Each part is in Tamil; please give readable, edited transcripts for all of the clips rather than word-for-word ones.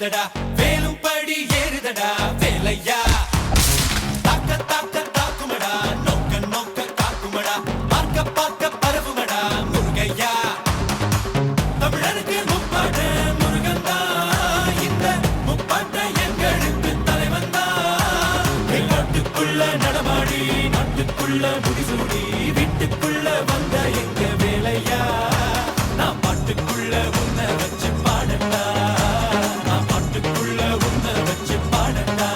அடிக்குதடா வேலும் படி ஏறுதடா வேலையா தாக்க தாக்க தாக்குமடா நோக்க நோக்க காக்குமடா பார்க்க பார்க்க பரவுமடா முருகையா தமிழருக்கு முப்பாட்ட முருகந்தா இந்த முப்பாட்ட எங்களுக்கு தலைவந்தா நாட்டுக்குள்ள நடமாடி நாட்டுக்குள்ள முடிசூடி வீட்டுக்குள்ள வந்த எங்க வேலையா நான் பாட்டுக்குள்ள உன்னை வச்சு பாடட்டா நான் பாட்டுக்குள்ள உன்னை வச்சு பாடட்டா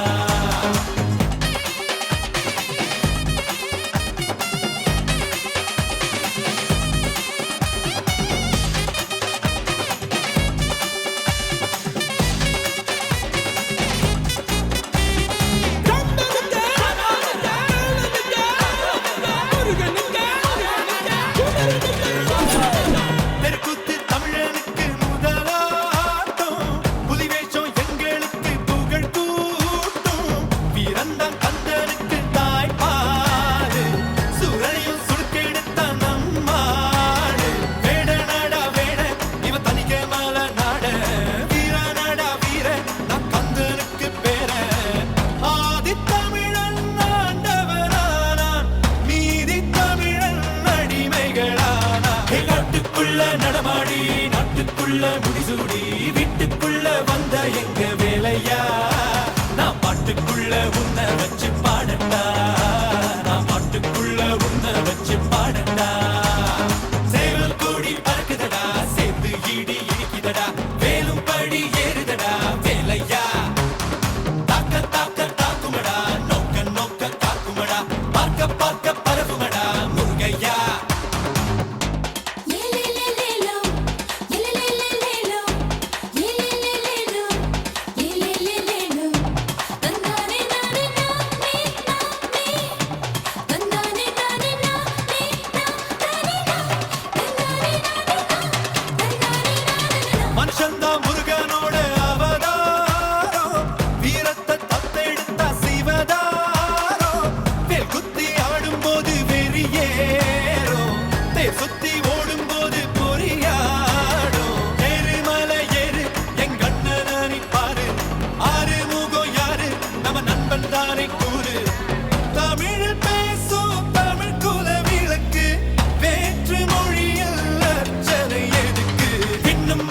நடமாடி நாட்டுக்குள்ள முடிசூடி வீட்டுக்குள்ள வந்த எங்க வேலையா நான் பாட்டுக்குள்ள உன்னை வச்சு பாடட்டா நான் பாட்டுக்குள்ள உன்னை வச்சு பாடட்டா சேவல் கூடி பறக்குதடா சேர்ந்து இடி இடிக்குதடா வேலும் படி ஏறுதடா வேலையா தாக்க தாக்க தாக்குமடா நோக்க நோக்க காக்குமடா பார்க்க பார்க்க பரவுமடா முருகையா மனுஷந்தா முருகனோட அவதாரம் வீரத்தை தத்தெடுத்தா சிவதாரம் வேல் குத்தி ஆடும்போது வெறியேறும் தேர் சுத்தி